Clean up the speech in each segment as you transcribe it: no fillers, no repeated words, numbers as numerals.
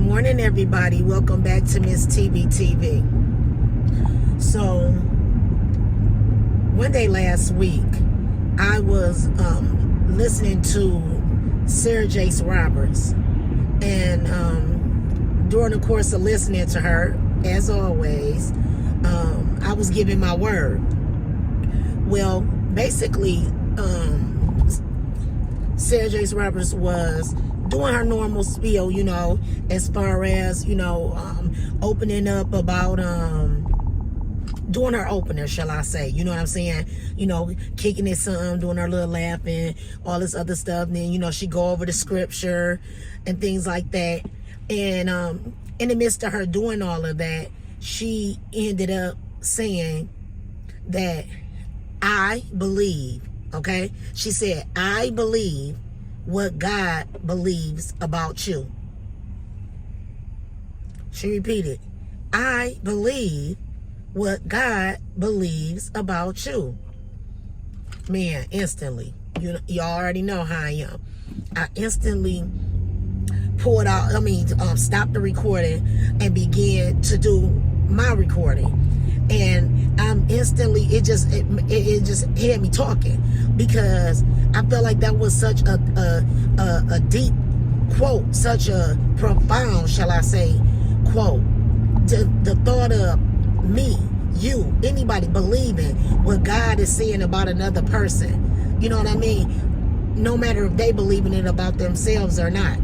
morning, everybody. Welcome back to Miss TBTV. So, one day last week, I was listening to Sarah Jace Roberts, and during the course of listening to her, as always, I was giving my word. Well, basically, Sarah Jace Roberts was doing her normal spiel, as far as, opening up about, doing her opener, shall I say, you know what I'm saying? Kicking it some, doing her little laughing, all this other stuff. And then, she go over the scripture and things like that. And in the midst of her doing all of that, she ended up saying that I believe, okay? She said, I believe what God believes about you. She repeated, I believe what God believes about you. Man, instantly, you already know how I am. I instantly pulled out, stopped the recording and began to do my recording. And I'm instantly, it just had me talking, because I felt like that was such a deep quote, such a profound, shall I say, quote. The thought of me, you, anybody believing what God is saying about another person. You know what I mean? No matter if they believe in it about themselves or not.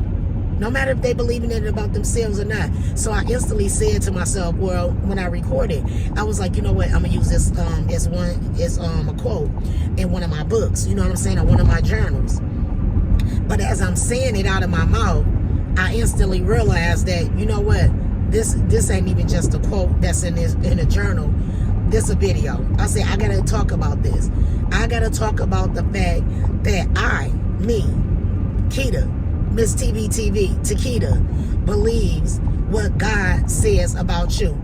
No matter if they believe in it about themselves or not. So I instantly said to myself, well, when I recorded, I was like, you know what, I'm gonna use this as a quote in one of my books, you know what I'm saying, or one of my journals. But as I'm saying it out of my mouth, I instantly realized that, you know what, this ain't even just a quote that's in a journal. This a video. I said, I gotta talk about this. I gotta talk about the fact that me, Keita, Miss TBTV, Takita, believes what God says about you.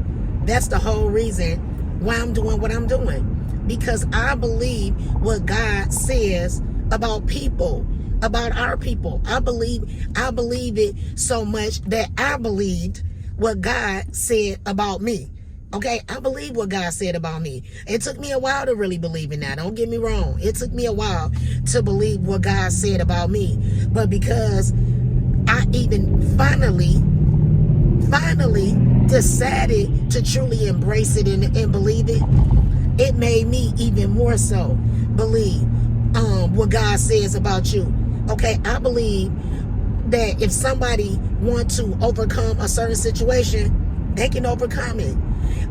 That's the whole reason why I'm doing what I'm doing. Because I believe what God says about people, about our people. I believe it so much that I believed what God said about me. Okay, I believe what God said about me. It took me a while to really believe in that. Don't get me wrong. It took me a while to believe what God said about me. But because I even finally decided to truly embrace it and believe it, it made me even more so believe what God says about you. Okay, I believe that if somebody wants to overcome a certain situation, they can overcome it.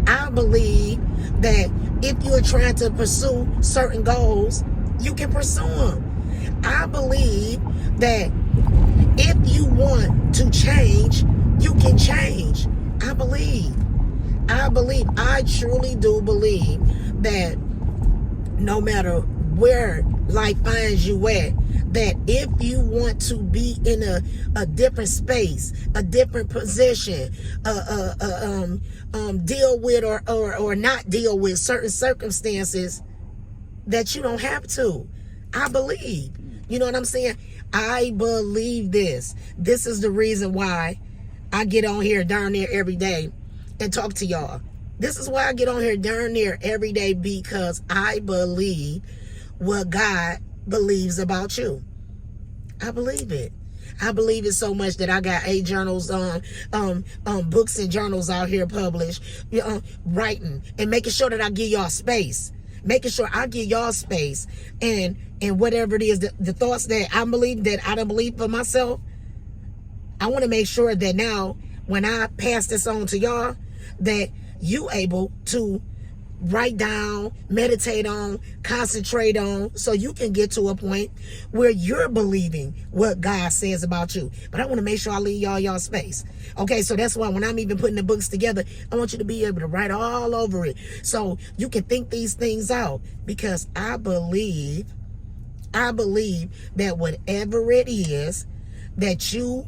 I believe that if you're trying to pursue certain goals, you can pursue them. I believe that if you want to change, you can change. I truly do believe that no matter where life finds you at, that if you want to be in a different space, a different position, deal with or not deal with certain circumstances, that you don't have to. I believe. You know what I'm saying? I believe this. This is the reason why I get on here darn near every day and talk to y'all. This is why I get on here darn near every day, because I believe what God believes about you. I believe it. I believe it so much that I got 8 journals, books and journals out here published, writing and making sure that I give y'all space. Making sure I give y'all space, and whatever it is, the thoughts that I believe that I don't believe for myself, I want to make sure that now when I pass this on to y'all, that you able to write down, meditate on, concentrate on, so you can get to a point where you're believing what God says about you. But I want to make sure I leave y'all space. Okay, so that's why when I'm even putting the books together, I want you to be able to write all over it so you can think these things out, because I believe that whatever it is that you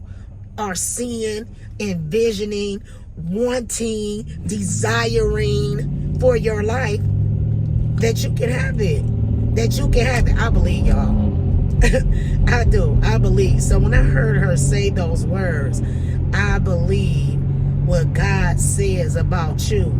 are seeing, envisioning, wanting, desiring for your life, that you can have it. I believe, y'all. I do. I believe. So when I heard her say those words, I believe what God says about you.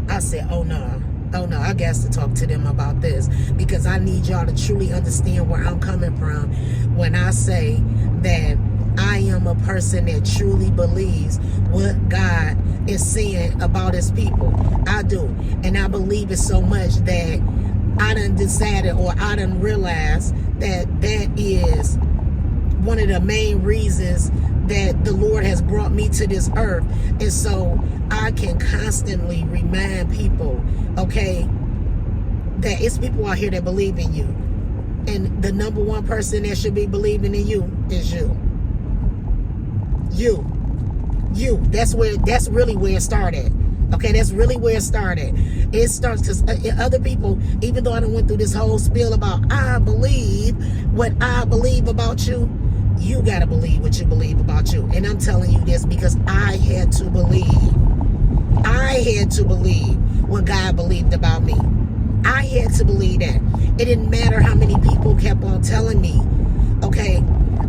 I said, oh no, I got to talk to them about this, because I need y'all to truly understand where I'm coming from when I say that I am a person that truly believes what God is saying about his people. I do. And I believe it so much that I done decided, or I done realized that is one of the main reasons that the Lord has brought me to this earth. And so I can constantly remind people, okay, that it's people out here that believe in you. And the number one person that should be believing in you is you. You. That's really where it started. Okay, that's really where it started. It starts because other people, even though I done went through this whole spiel about I believe what I believe about you, you got to believe what you believe about you. And I'm telling you this because I had to believe. I had to believe what God believed about me. I had to believe that. It didn't matter how many people kept on telling me, okay,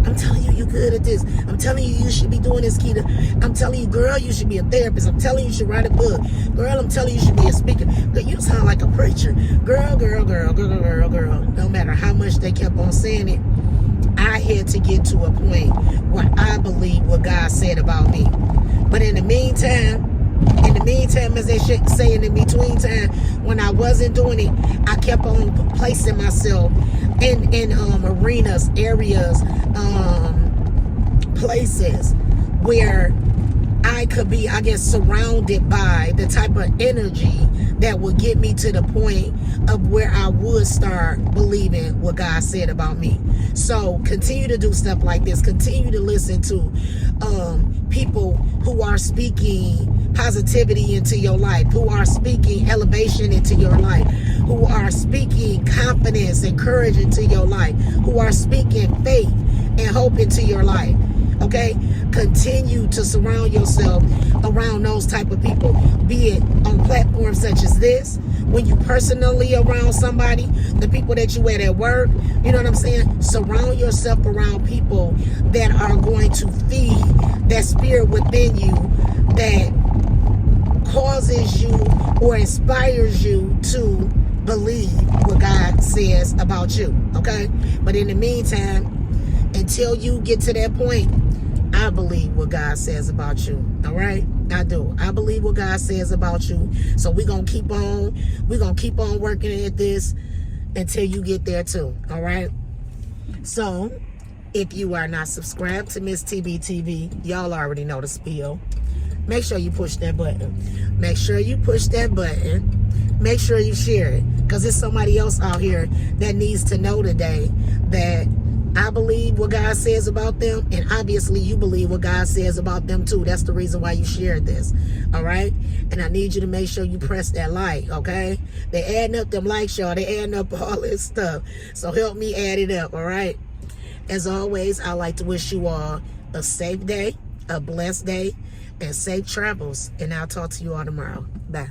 I'm telling you, you're good at this. I'm telling you, you should be doing this, Keita. I'm telling you, girl, you should be a therapist. I'm telling you, you should write a book. Girl, I'm telling you, you should be a speaker. Girl, you sound like a preacher. Girl. No matter how much they kept on saying it, I had to get to a point where I believe what God said about me. But in the meantime, as they say, in the between time, when I wasn't doing it, I kept on placing myself in arenas, areas, places where I could be, I guess, surrounded by the type of energy that would get me to the point of where I would start believing what God said about me. So continue to do stuff like this. Continue to listen to people who are speaking positivity into your life, who are speaking elevation into your life, who are speaking confidence and courage into your life, who are speaking faith and hope into your life. Okay, continue to surround yourself around those type of people, be it on platforms such as this, when you personally around somebody, the people that you at work, you know what I'm saying? Surround yourself around people that are going to feed that spirit within you that causes you or inspires you to believe what God says about you. Okay, but in the meantime, until you get to that point, I believe what God says about you. All right? I do. I believe what God says about you. So we're going to keep on working at this until you get there too. All right? So if you are not subscribed to Miss TBTV, y'all already know the spiel. Make sure you push that button. Make sure you push that button. Make sure you share it, because there's somebody else out here that needs to know today that I believe what God says about them, and obviously you believe what God says about them too. That's the reason why you shared this. All right? And I need you to make sure you press that like, okay? They adding up them likes, y'all. They adding up all this stuff. So help me add it up, all right? As always, I like to wish you all a safe day, a blessed day, and safe travels. And I'll talk to you all tomorrow. Bye.